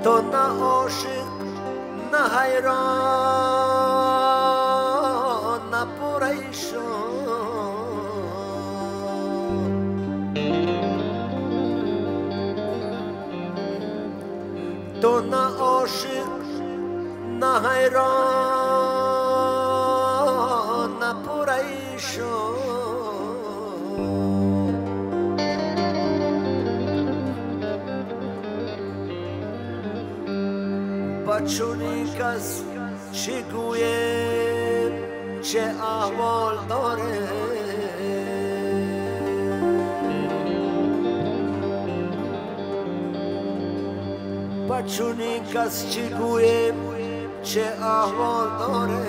تو نه عاشق نه حیران نه پریشان، تو نه عاشق نه حیران نه پریشان. بچونی کس چی گویم چه احوال داره، بچونی کس چی گویم چه احوال داره.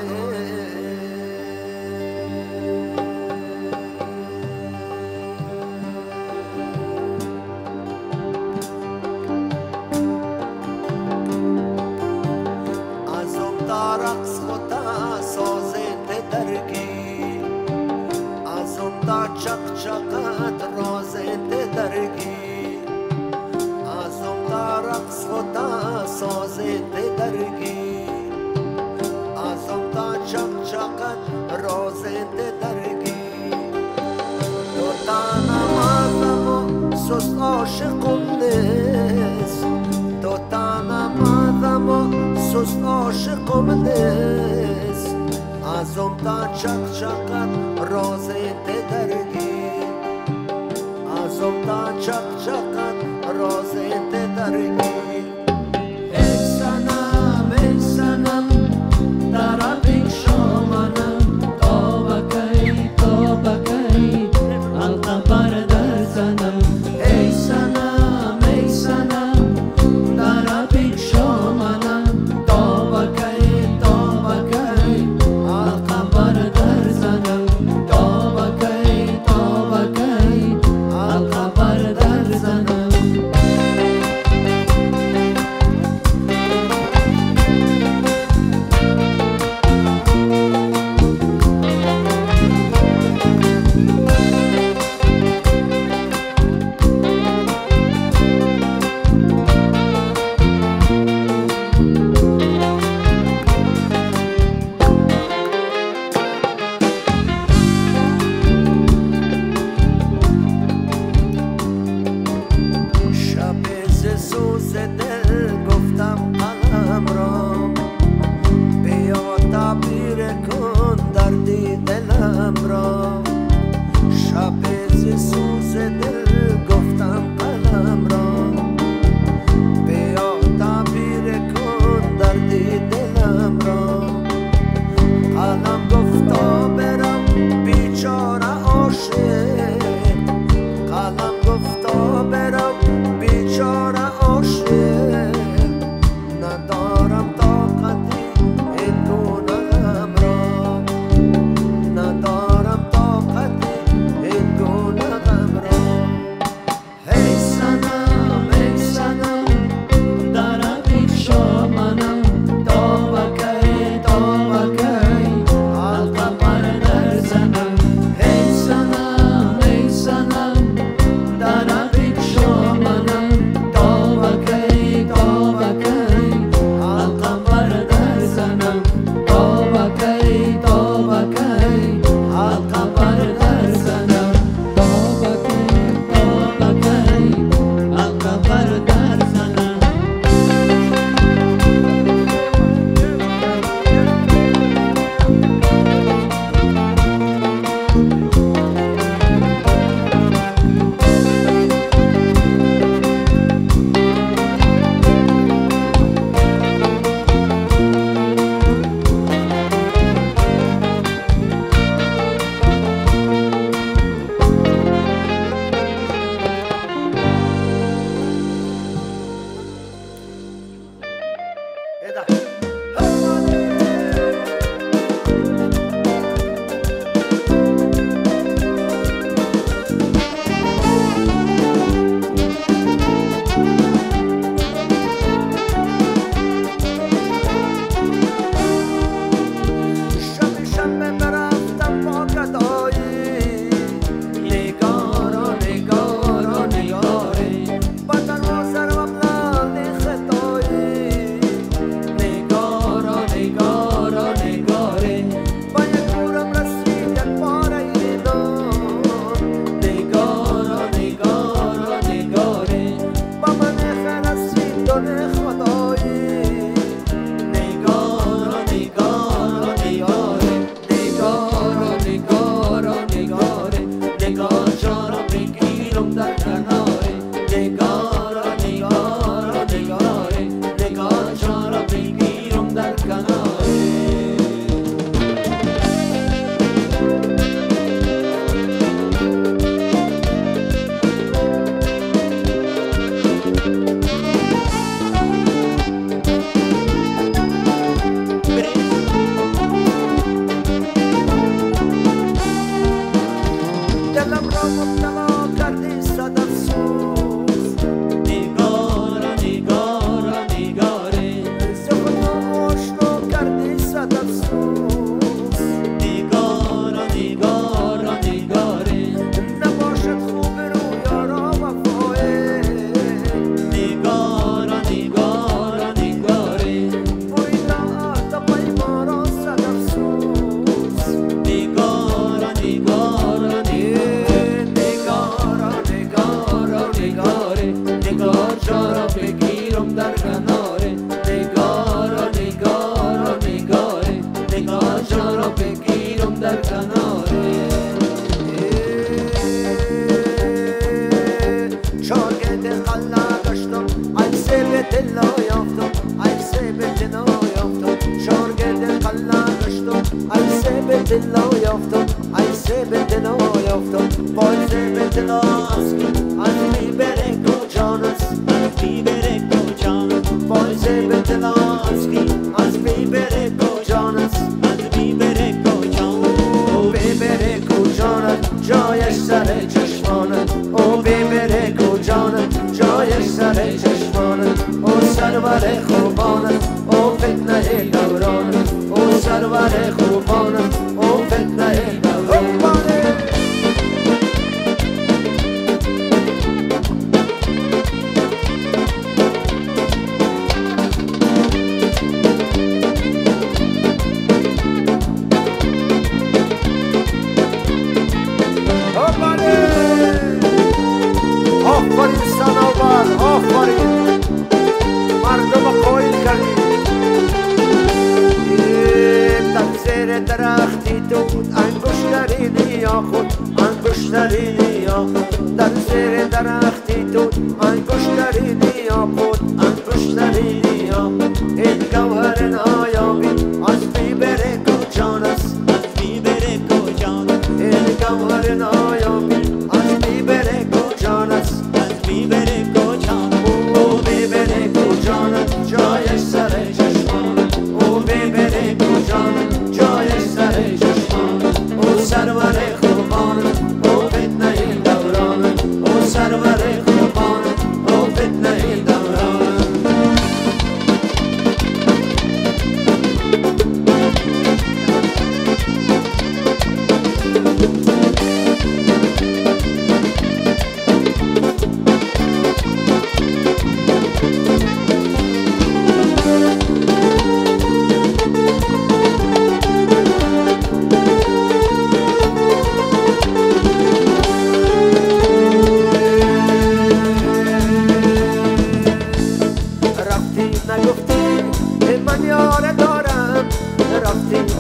رقص خدا سازنده درگی، از اون تا چق چقت رازنده درگی، از اون تا رقص خدا سازنده درگی، از اون تا چق چقت رازنده درگی. تو تنم آدم و سست عاشقم نیست، تو تنم آدم و سست عاشقم نیست، از اون تا چق چقت رازنده درگی، از اون تا چق چقت رازنده درگی. ای سنم طرف شامنم، تا بکی حلقه بردر زنم. ای سنم طرف شامنم، سوز دل گفتم قلم را، بیا تعبیر کن دردی دلم را. شب سوز دل گفتم قلم را، بیا تعبیر کن دردی دلم را. قلم گفتا برم بیچاره عاشق، قلم گفتا برم بیچاره عاشق. ندارم طاقتی این گناهم را، ندارم طاقتی را بگیرم در کناره شاگرد خلا گشتم عکس به دلا یافتم عکس به دلا یافتم شاگرد خلا گشتم عکس به دلا یافتم عکس به دلا یافتم عکس به دلا از می بره کجان است از می بره کجان عکس به دلا از می بره کجان است از می بره کجان او ببره کجان جایش سر چشمانه او ببره کجانه جایش سر چشمانه او سرور خوبانه او فتنه دورانه او سرور خوبانه او فتنه دورانه آفرین سناور آفرین مردم قویل کردی در زیر درختی دود انگشترینی یا خود انگشترینی یا خود در زیر درختی دود انگشترینی یا خود انگشترینی یا این گوهر نایابی از بی بره کجان است از بی بره کجان این گوهر نایابی از بی بره کجان است از بی بره کجان او بی بره کجان جایش سر چشمان او بی بره کجان جایش سر چشمان او سرور خوبان او فتنه دوران او سرور خوبان او فتنه دوران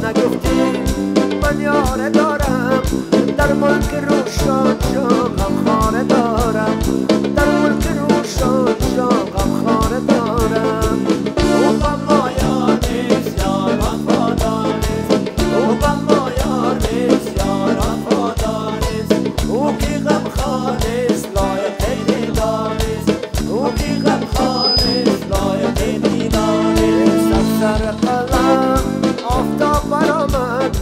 نگفتی من یاره دارم در ملک روشان شاقم خانه دارم در ملک روشان شاقم خانه دارم او با ما یار نیست یار وفادار نیست او با ما یار نیست یار وفادار نیست او کی غم خواه نیست لایق دیدار نیست او کی غم خواه نیست لایق دیدار نیست سر قلم آفتاب برآمد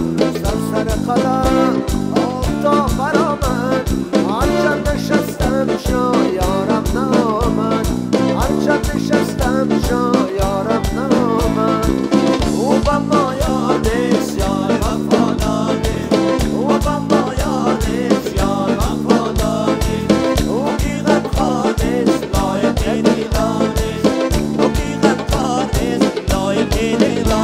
سر قلم آفتاب برآمد هرچند نشستم شایارم نامد هرچند نشستم شایارم نامد او با ما یار نیست یار وفادار نیست او با ما یار نیست یار وفادار نیست او کی غم خواه نیست لایق دیدار نیست او کی غم خواه نیست لایق دیدار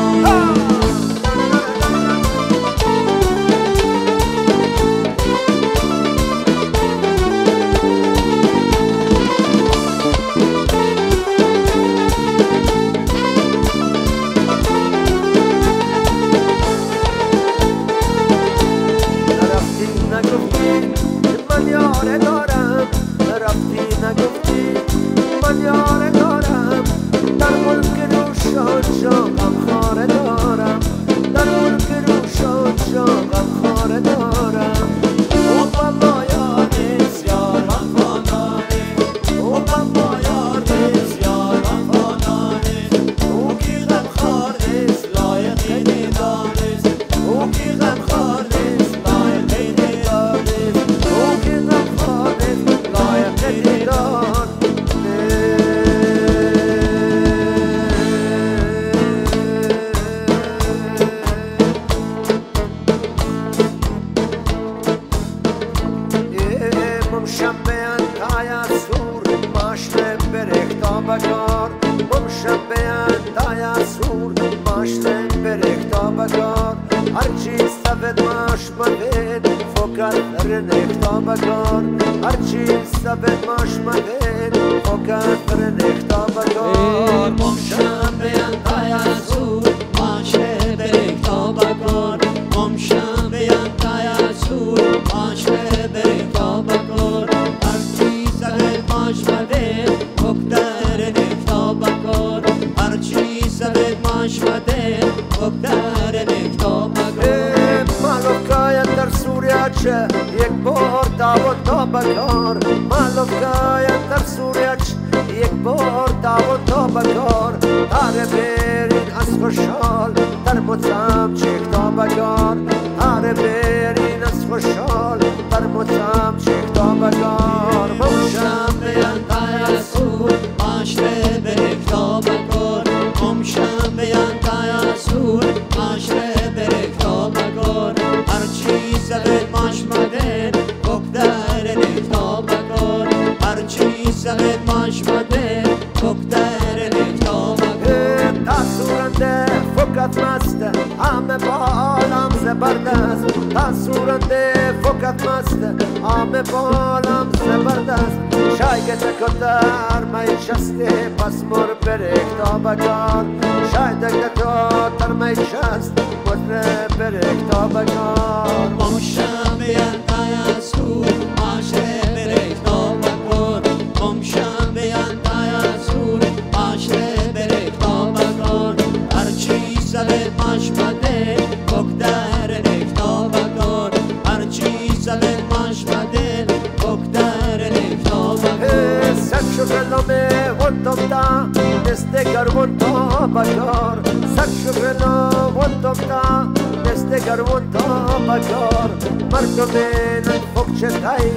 بچه یک بار دعوت تا بکار معلوم که در سوریچ یک بار دعوت تا بکار تاره برین از خوشحال در مطعم چک تا بکار تاره برین از خوشحال در مطعم چک تا بکار ممشم بیان تایسور معاشره برک تا بکار ممشم بیان تایسور معاشره برک تا بکار هر چیز به ماشمده بکدر نکتا بکار هر چیز به ماشمده بکدر نکتا بکار تاسورنده فقط مسته همه بالم زبردست تاسورنده فقط مسته همه بالم زبردست شاید کتر میشسته پس مر برک تا بکار شاید کتر میشست مر برک تا بکار ممشم بیان تایسور معاشره برک تا بکار ممشم بیان تایسور معاشره برک تا بکار هر چیز به ماشمده بکدر نکتا بکار هر چیز به ماشمده بکدر نکتا بکار سر شغلامه ونتم دستگر ونتا بکار سر شغلام ونتم دستگر ونتا بکار مردمین فکچ تای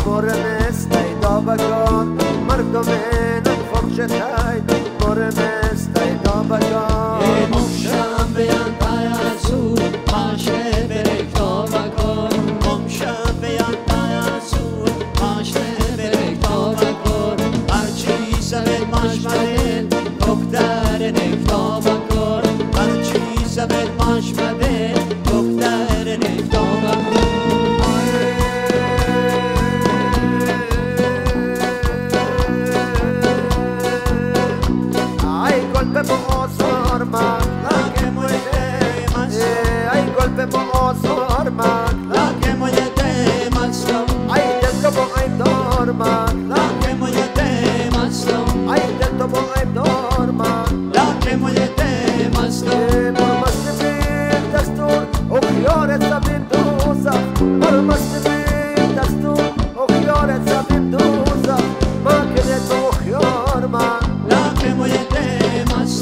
مورم استای دا بکار مردمین فکچ تای مورم استای دا بکار ممشم بیان تایسور معاشره برک تا بکار ممشم بیان تایسور معاشره برک تا بکار هر چیز به ماشمده بکدر نکتا بکار هر چیز به ماشمده بکدر نکتا بکار ay golpe bozor man La que muerde más ay golpe bozor man La que muerde más ay dentro ay dorman La que muerde más ay dentro ay dorman La que muerde más Olmazdı bir destur okuyor etsabim duza Olmazdı bir destur okuyor etsabim duza Makinet okuyor man La que muerde más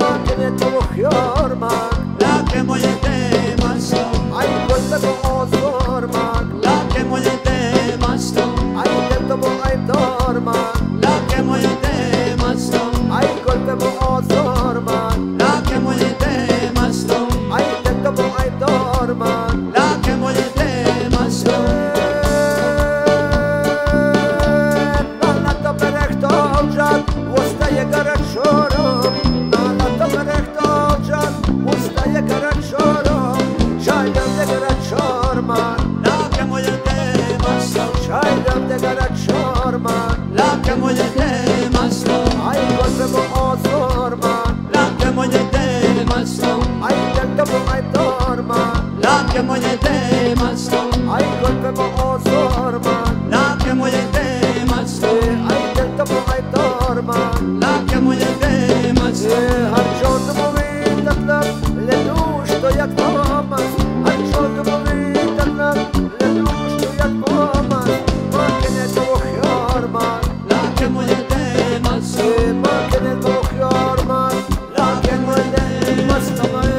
Makinet okuyor man La que muerde más Ay golpe bozor man La que muerde más Ay dentro ay dorman La que muerde más Ay golpe bozor man La que muerde más Ay dentro ay dorman La que muerde más Nalata berektovcan Ustaye garek şorum Nalata berektovcan Ustaye garek şorum Çaydamda garek şorman La que muerde más Çaydamda garek şorman La que muerde más Ay golpe bu ozorman La que muerde más Ay dentro bu ay dorman La que muerde más Ay golpe bu ozorman La que muerde más Ay dentro bu ay dorman La que muerde más Harczoty mówi tak nam, ledusz to jak pomaz Harczoty mówi tak nam, ledusz to jak pomaz Makine to ochrman, La que muerde más makine to ochrman Lakin wale mastamay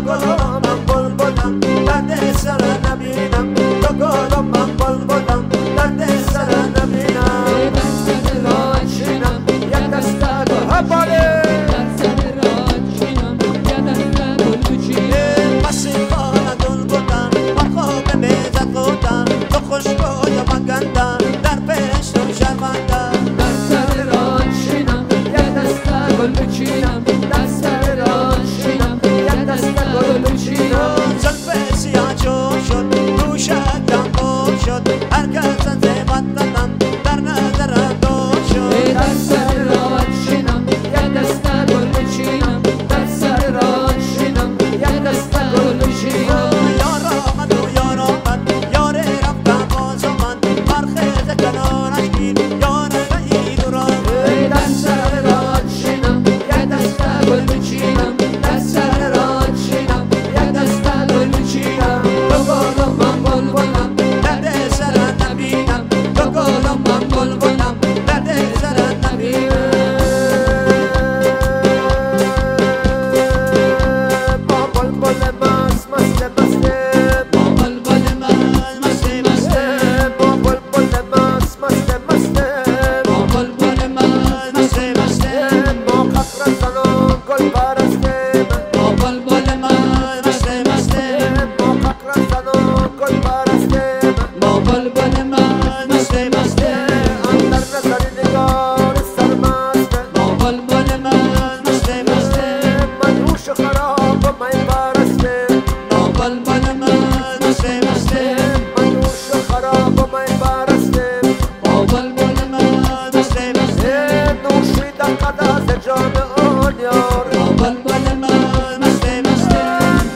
گلم من بلبلم درد سر نبینم تو گلم من بلبلم درد سر نبینم در سر راه چینم یک دست گل باله در سر راه چینم یه دست گل بچینم مسیحانه دل بودن من خواب میزد خودن تو خوشگوی من گندن در پیش تو شرمندن در سر راه چینم یه دست گل بچینم در سر راه چینم یه دست گل بچینم زلف سیاه چوب شد دوشکم خوب شد هر کس از زیبت دادن در نظر دو شد در سر راه چینم یه دست گل بچینم در سر راه چینم یه دست گل بچینم یار آمد و یار آمد یار رفتم باز آمد برخیز کنارش گیر یار رئی دور آمد در سر راه چینم یه دست گل بچینم در سر راه چینم یه دست گل بچینم تو گلم من بلبلم درد سر نبینم تو گلم من بلبلم درد سر نبینم با بلبل مست مست مسته با بلبل مست مسته با بلبل مست مست مسته با بلبل مست مسته با قطره زنان گل پرسته با بلبل مست مسته با قطره زنان گل پرسته با بلبل مست مسته اندر نظر نگار سرمسته با بلبل مست مسته منوش خراب می پرسته با بلبل مست مسته منوش خراب می پرسته با بلبل مست مسته نوشیدن قدس جام آن یار با بلبل مست مسته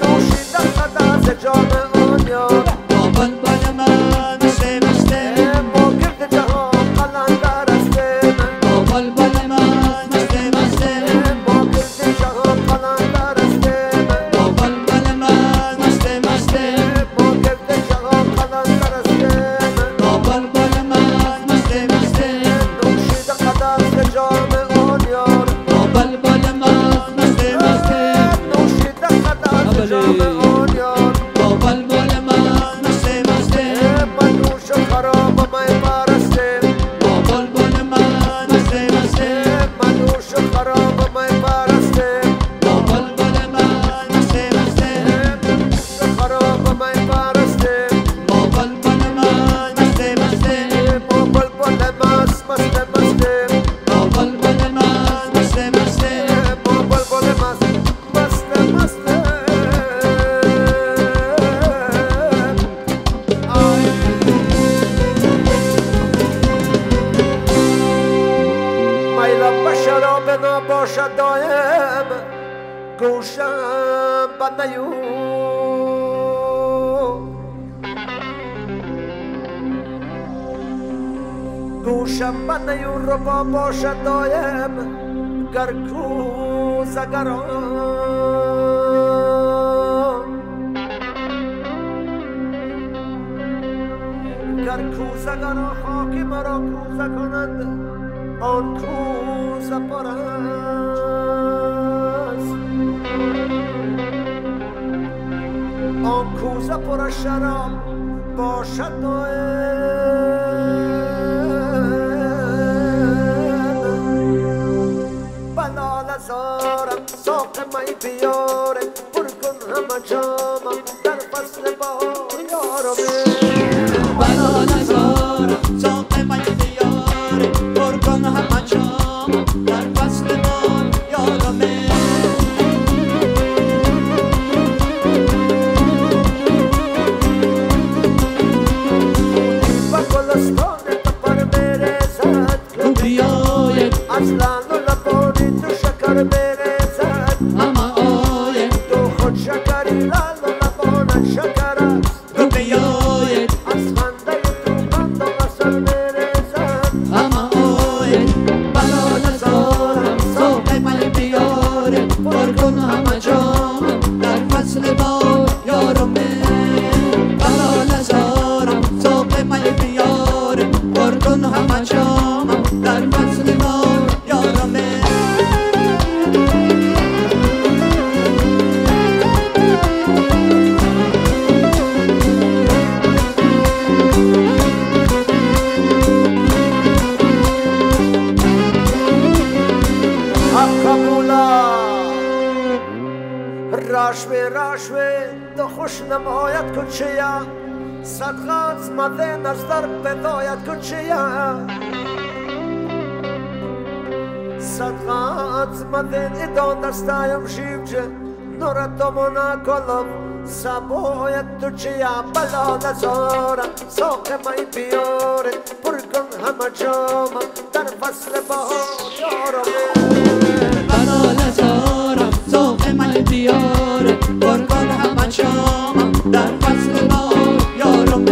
نوشیدن قدس جام آن یار با بلبل مست مسته ما گرد جهان قلندر هستیم با بلبل مست مسته ما گرد جهان قلندر هستیم با بلبل مست مسته ما گرد جهان قلندر هستیم با بلبل مست مسته نوشیدن قدس جام آن یار با بلبل مست مسته نوشیدن قدس جام آن یار با بلبل مست مسته منوش خراب می پرسته با بلبل مست مسته منوش خراب می پرسته با بلبل مست مسته خراب می پرسته با بلبل مست مسته با بلبل مست مست مسته با بلبل مست مسته با بلبل مست مست مسته میلم به شراب نباشد دایم گوشم به نیو گوشم به نیو رو با باشد دایم گر کوزگران گر کوزگران خاک مرا کوزه کنند آن کوزه پر است آن کوزه پر از شراب باشد دایم بلال زارم ساق می بیاره پر کن همه جامم در فصل بهار یارمه بلا نزارم ساق من بیاره پر کن همه جامم در فصل بار یارمه و گلستان تو پر میرزد رو بیاید اصلا لبانی تو شکر میرزد همه آید تو خود شکری لال و لبانت شکر است رو بیاید راشوه تو خوش نمایت کچه صدقات مده نزدر بدایت کچه صدقات مده ایدان دستایم شیبجه نورتمونا کلوب سبایت تو چه بلا نزارم ساق مای بیاره پر کن همه جامم در فصل بهار یارم بلا نزارم ساق مای بیاره پر کن همه جامم در فصل بهار یارم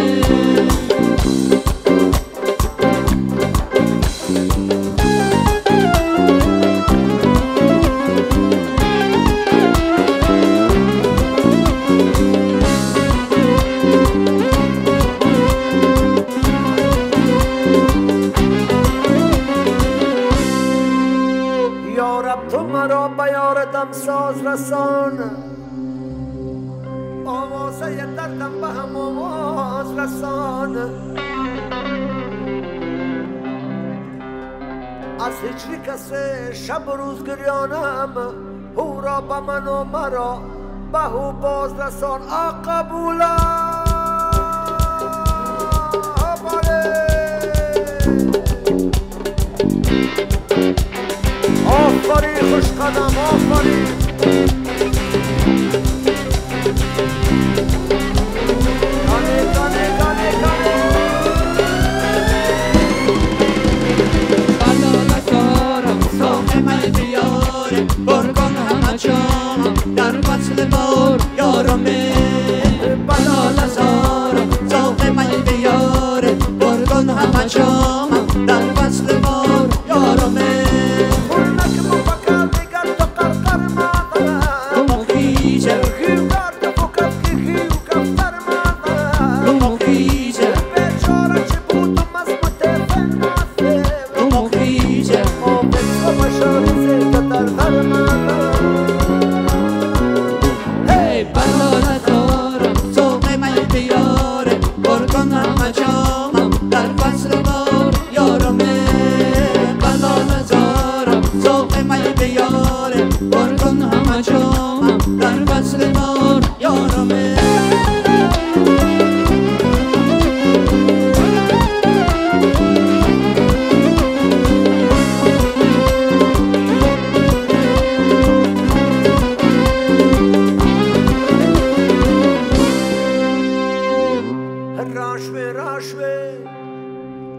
ساز رسان آوازه دردم به هم آواز رسان از هیچی کسی شب و روز گریانم او را به من و مرا به او باز رسان قبولا آفرین خوش قدم آفرین گانه بلا نزارم ساق من بیاره پر کن همه جامم در فصل بار یارمه بلا نزارم ساق من بیاره پر کن همه جامم در فصل بار یارمه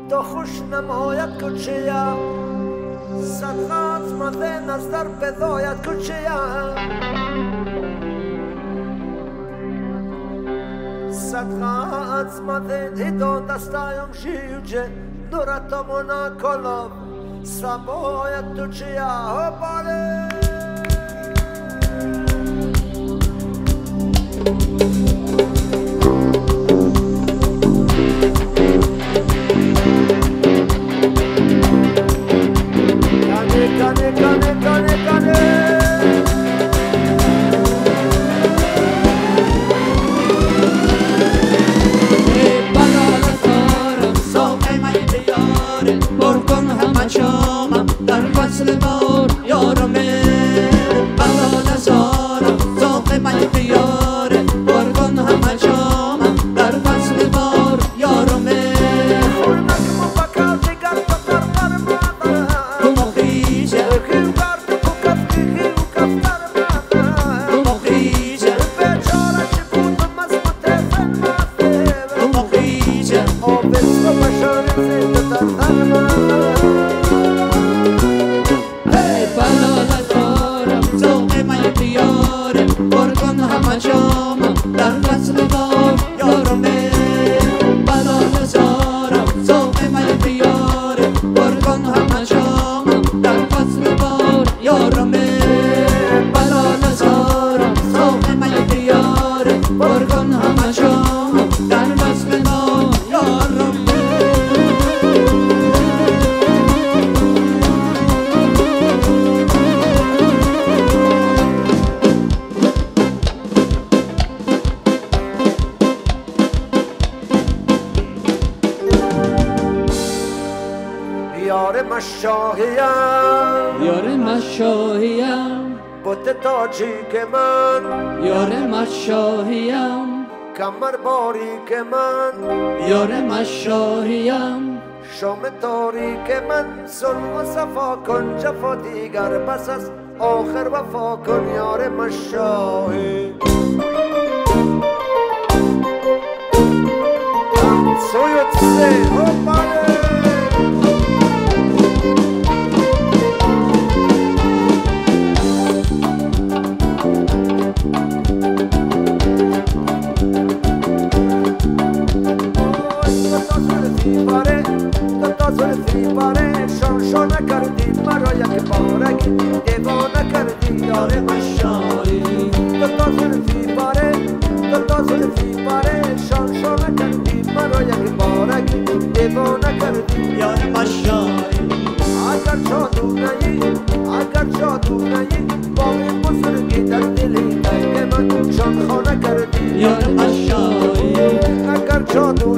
تو خوش نمایت کچه صدقات مده نزدر بدایت کچه صدقات مده ایدان دستایم شیوجه نورتمونا کلوب سبایت تو چه باله در فصل بار یارمه بلا نزارم ساق من بیاره پر کن همه جامم در فصل بار یارمه یار مشاهیم یار مشاهیم بت تاجیک من یار مشاهیم کمر باریک من یار مشاهیم شام تاریک من صلح و صفا کن جفا دیگر بس از آخر وفا کن یار مشاهی سویت سه هوپاره شان کردی مرا یک بارک دیوانه کردی یار مشاهی تو تا زلفی باره شان کردی مرا یک بارک دیوانه کردی یار مشاهی اگر جادو نهی با این بزرگی در دلی تنگ من شان خانه کردی یار مشاهی اگر جادو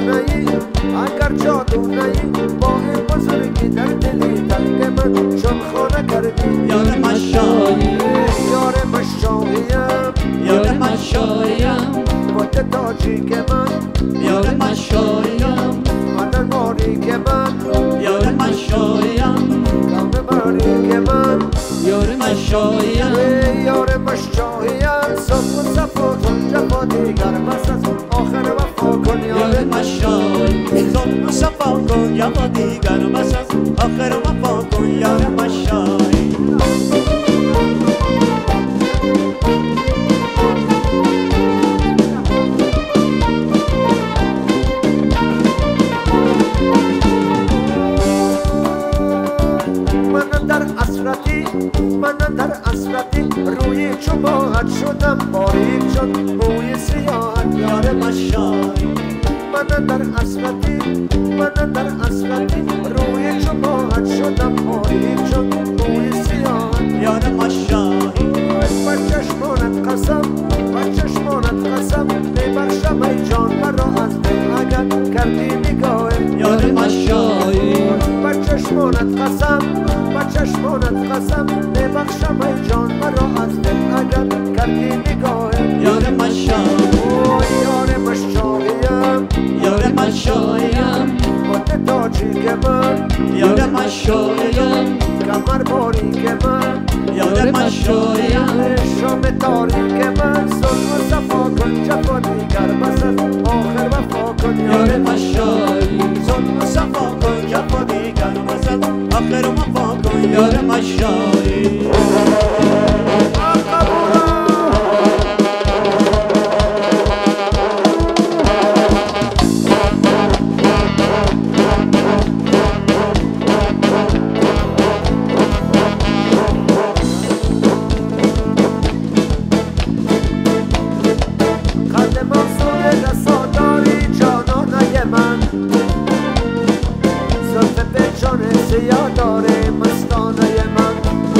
نهی با این بزرگی در دلی تنگ من شان خانه کردی یار مشاهی یار مشاهیم یار مشاهیم بت تاجیک من یار مشاهیم من باریک من یار مشاهیم کم باریک من یار مشاهیم یار مشاهیم صبح و صفا کن جفا دیگر بس از آخر وفا کن یار مشاهی صبح و صفا کن جفا دیگر بس از آخر وفا کن یار مشاهی من در اسرتی روی چوبات شدم باریک شد موی سیاحت یار مشاهی من در اسرتی روی چوبات شدم باریک شد موی سیاحت یار مشاهی با چشمانت قسم میبخشم ای جان مرا از دل اگر کردی نگاه یار مشاهی با چشمانت قسم میبخشم ای جان مرا از دل اگر کردی نگاه یار مشاهی یار مشاهیم یار مشاهیم بت تاجیک من یار مشاهیم کمر باریک من یار مشاهیم شام تاریک من صلح و صفا کن جفا دیگر بس از آخر وفا کن یار مشاهی صلح و صفا کن جفا دیگر بس از آخر وفا کن یار مشاهی سیاه داره مستانه من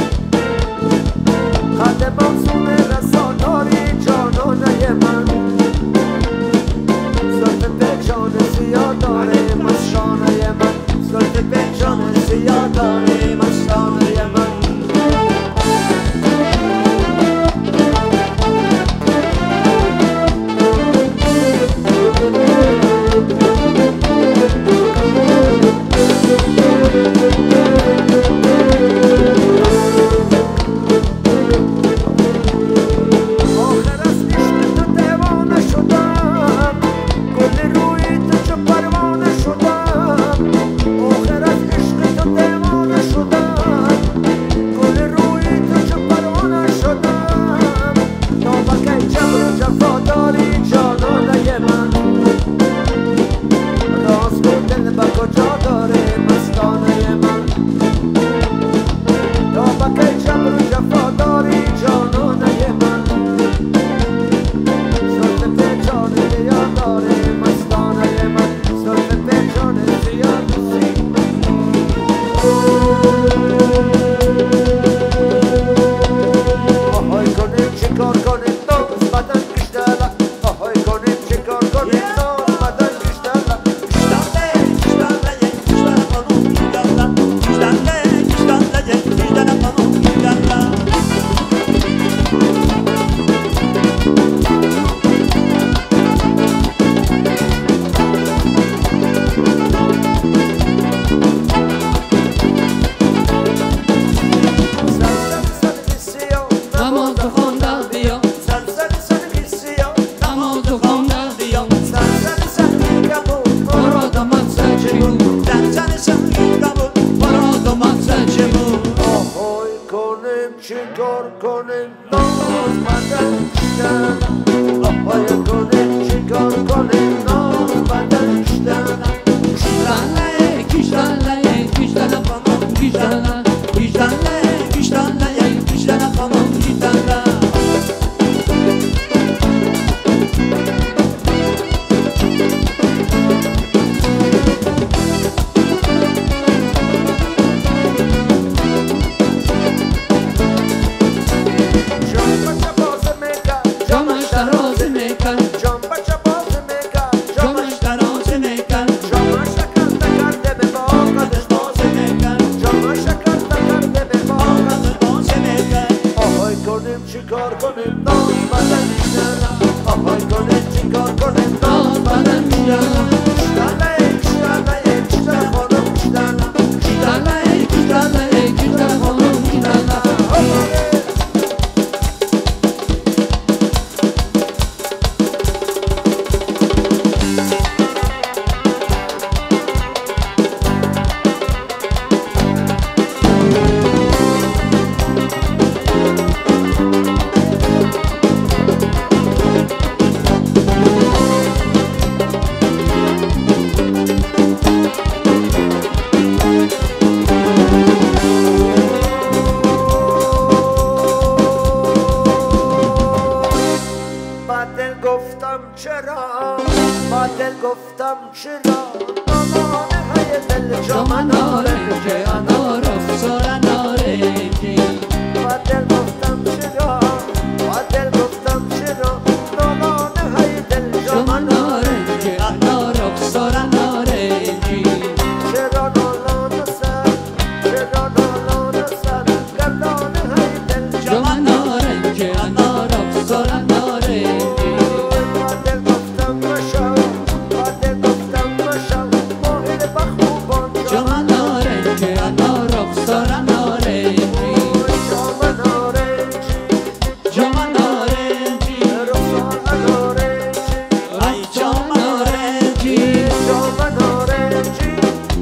با دل گفتم چرا با دل گفتم چرا مامانه های دل جام نارنجی انار افسار نارنجی با دل گفتم چرا با دل گفتم چرا مامانه های دل جام نارنجی انار افسار نارنجی چرا نالان سر چرا نالان سر گردانه های دل جام نارنجی انار افسار نارنجی با دل گفتم مشو با دل گفتم مشو ماهر بخوبان جام نارنجی انار افسار نارنجی جام نارنجی جام نارنجی رخسار نارنجی ای جام نارنجی جام نارنجی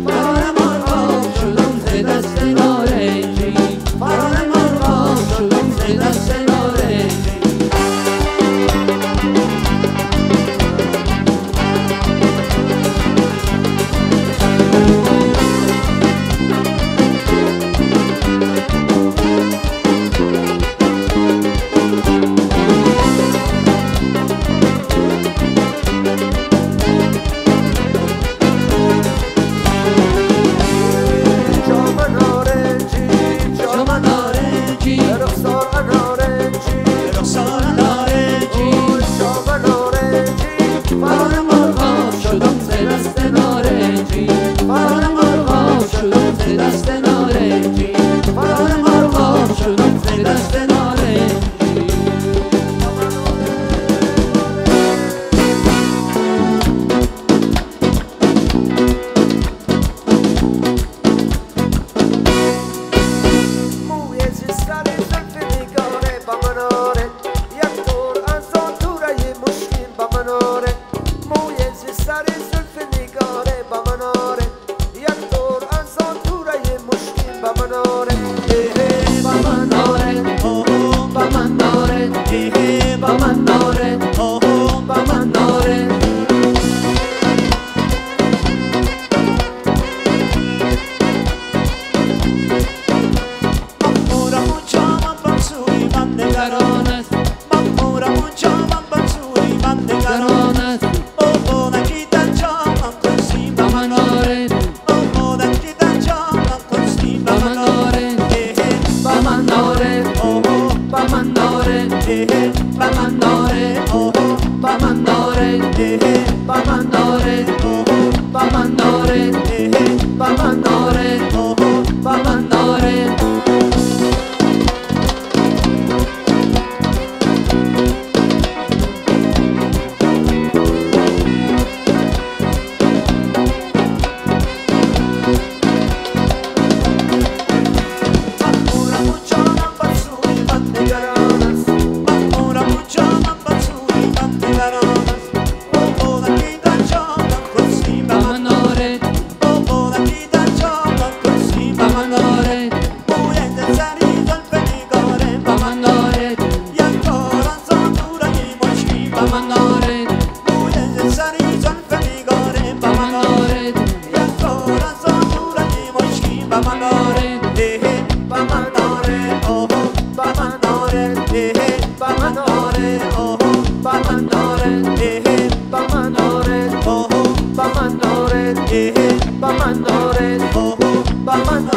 فرار مرغاب شدم ز دست نارنجی فرار مرغاب شدم ز دست نارنجی جام نارنجی جام نارنجی رخسار نارنجی رخسار نارنجی جام نارنجی فرار مرغاب شدم ز دست نارنجی فرار مرغاب شدم ز دست نارنجی فرار مرغاب شدم ز دست نارنجی موی زیستری زلف نگاره با مناره یک دور از آن دوره مشکین با مناره موی زیستری زلف نگاره با مناره یک دور از آن دوره مشکین با مناره با من ناره با من ناره با من ناره با من ناره مامورمون جامم بسوی من نگران نگرانت مامورمون جامم بسوی من نگران نگرانت اوه نگیدن جامم کنسیم با من ناره اوه نگیدن جامم کنسیم با من ناره با من ناره اوه با من ناره با من ناره اوه با من ناره با من ناره با من ناره با من ناره با من ناره مامورمون جامم بسوی من نگران است مامورمون جامم بسوی من نگران است اوه نگیدن جامم کنسیم با من ناره اوه نگیدن جامم کنسیم با من ناره موی زری زلف نگاره با من ناره یک کار از آن دوره مشکی با من ناره موی زری زلف نگاره با من ناره یک کار از آن دوره مشکی با من ناره با من داره اوه با من داره با من داره اوه با من ناره با من اوه با من با من اوه با من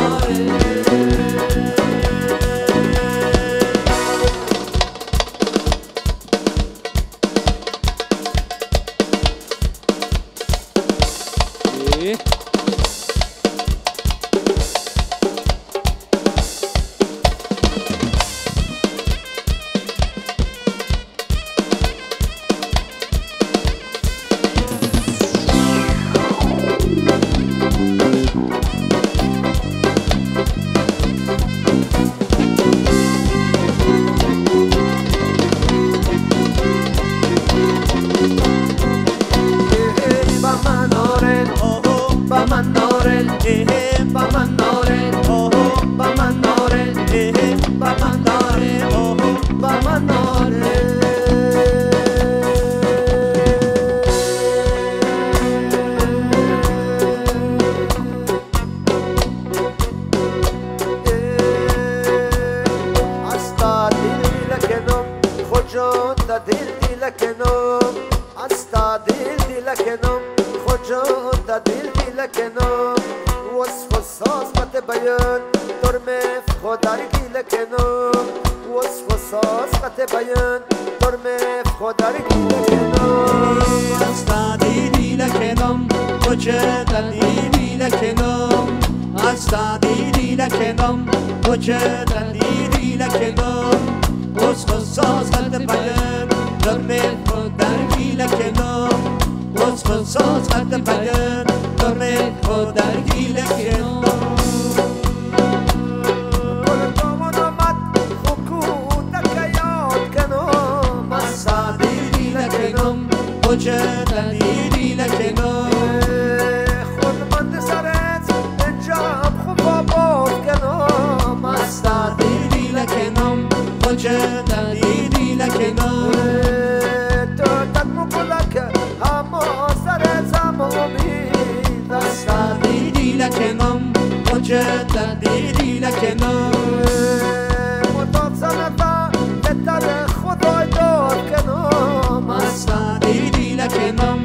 لکنم استا دیل لکنم خجا دیل لکنم وصف ساز مت بیان ترمف خدارگی لکنم وصف ساز مت بیان ترمف خدارگی لکنم استا دیل لکنم خجا دیل لکنم استا دیل لکنم خجا دیل لکنم وصف ساز مت بیان ترمف خدارگی لکنم وصف ساز مت بیان ترمف خدارگی لکنم وجد دیدی لکنم خودمند سرت انجام خوبا بود کنم استا دیدی لکنم وجد دیدی لکنم تو تدمو کلک اما سرت امید استا دیدی لکنم وجد دیدی لکنم مداد سنفا بهتر خدای داد کنم استا دیدی لکنم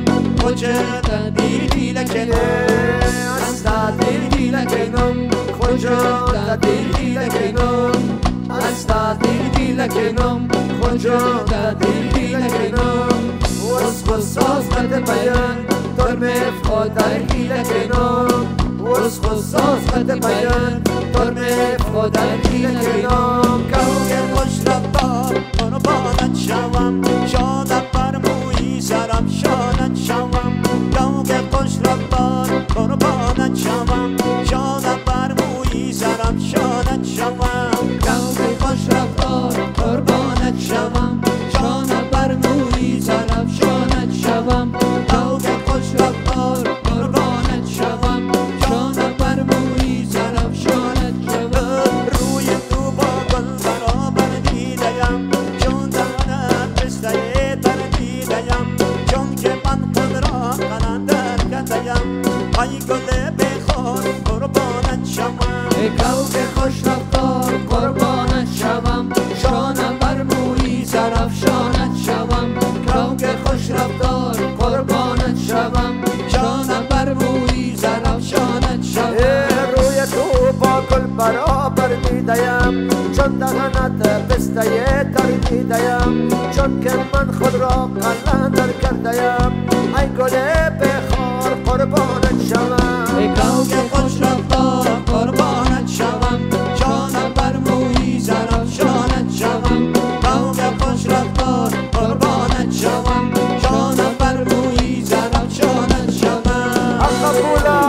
وجد دیدی لکنم استا دیدی لکنم وجد دیدی لکنم استا دیدی لکنم وجد دیدی لکنم وصف ساز مت بیان ترمف خدارگی لکنم وصف ساز مت بیان ترمف خدارگی لکنم کوه خوش رفتار قربانت شوم شادم بر موی سرم شانت شوم کوه خوش رفتار قربانت شوم شادم بر موی سرم شانت شوم کوه خوش رفتار قربانت شوم شانت بر موی سرم شانت شوم کوه خوش رفتار قربانت شوم شانت بر موی سرم شانت شوم روی تو با گل برابر دیدم چون دهنت پسته تر دیدم چون که من خود را قلندر کردم ای گل بخور قربانت شوم کوه خوش رفتار قربانت شوم شانم بر موی سرافشانت شوم کوه خوش رفتار قربانت شوم شانم بر موی سرافشانت شوم روی تو با گل برابر میدیم چون دهنت پسته تر دیدیم چون که من خود را قلندر کردیم ای گل بخار قربانت شوم کوه خوش رفتار قربانت شوم شانم بر موی سرافشانت شوم کوه خوش رفتار قربانت شوم شانم بر موی سرافشانت شوم اقبولا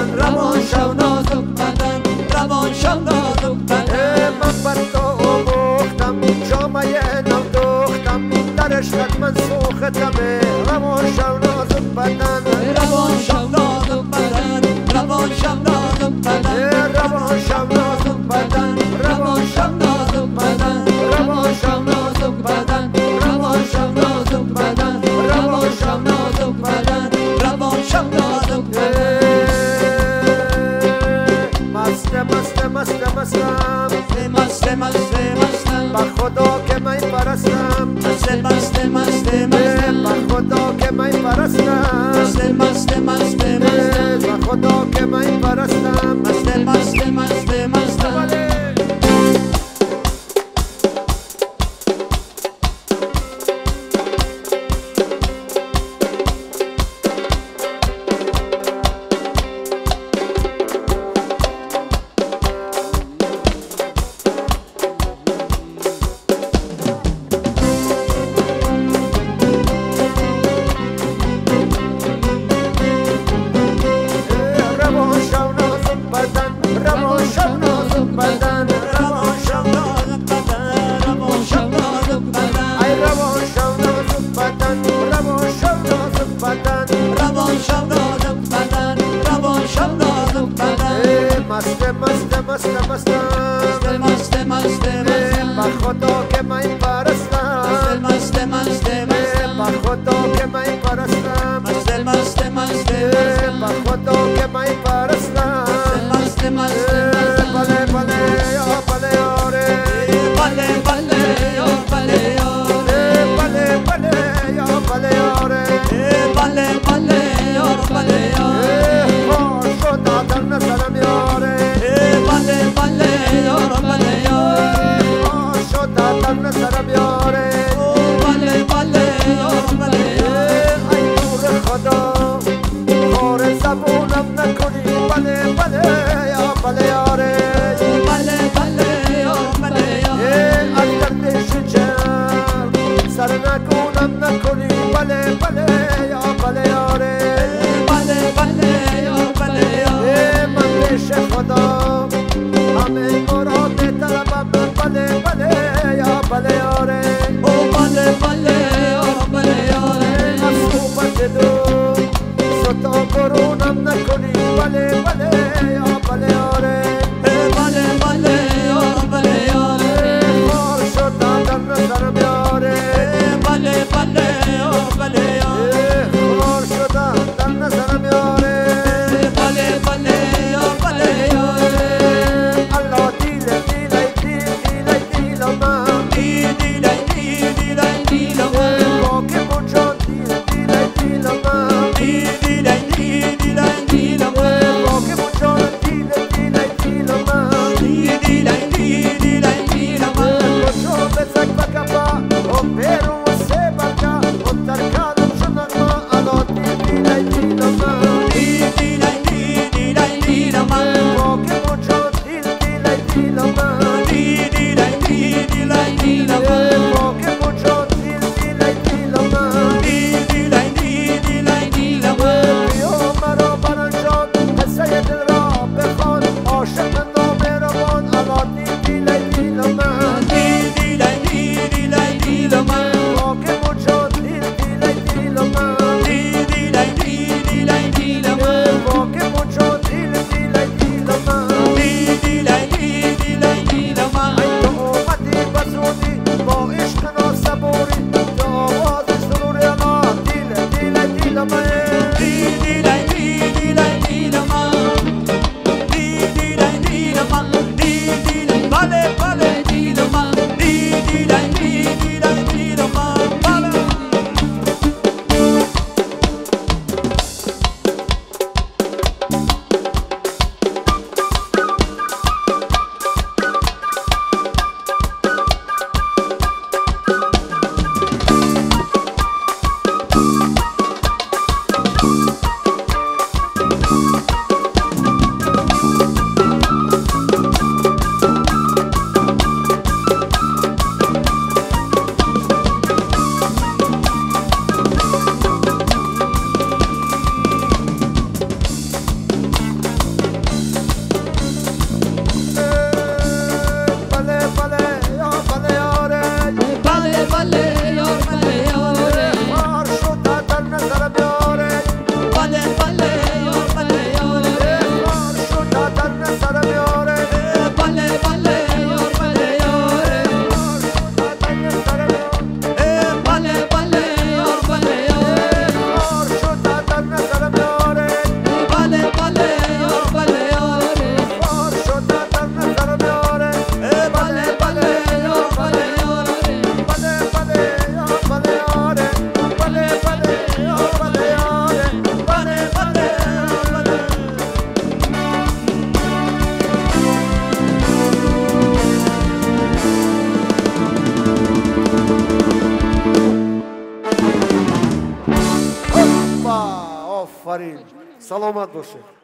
روان شو نازک بدن نازک بدن روانشم نازک بدن روانشم نازک بدن روانشم نازک بدن روانشم نازک بدن روانشم نازک بدن مستم مسته مسته مستم با خدا که من پرستم مسته مسته مستم با خدا که من پرستم مسته مسته مستم با خدا که من پرستم مسته مسته مستم با خدا که من پرستم با خدا که من پرستم با خدا که من پرستم بله بله یا بله یاره بله بله یا بله یاره بله بله یا بله یاره بله بله یا بله یاره خوش شد آدم نظرم یاره بله بله یا بله یاره خوش شد آدم نظرم یاره بله بله یا بله یاره ای نور خدا خور زبونم نکنی بله بله یا بله یاره بله بله یا بله یاره از گردش جمع سر نگونم نکنی بله بله یا بله یاره بله بله یا بله یاره من پیش خدا همه مراد طلبم بله بله یا بله یاره بله بله یا بله یاره از صحبت دو ستا برونم نکنی بله بله یا بله یاره بله بله یا بله یاره خار شد آدم نظرم یاره بله بله یا بله یاره خار شد آدم نظرم یاره بله بله یا بله یاره الله دیله دیله دیله دیله من دیله دیله دیله باقی مجان دیله دیله دیله من دیله دیله دیله باقی مجان دیله دیله دیله من دیله دیله دیله کجا بزک بکبا و پیرو و سه برکا و ترکانم شنگ ما الله دیله دیله من دیله دیله دیله باقی مجان دیله دیله دیله من دیله دیله دیله باقی مجان دیله دیله دیله من دیله دیله دیله بیا مرا برنجان قصه دل را بخوان عاشق نام روان الله دیله دیله من دیله دیله دیله باقی مجان دیله دیله دیله من دیله دیله دیله باقی مجان دیله دیله دیله من دیله دیله آفرین سلامت باشه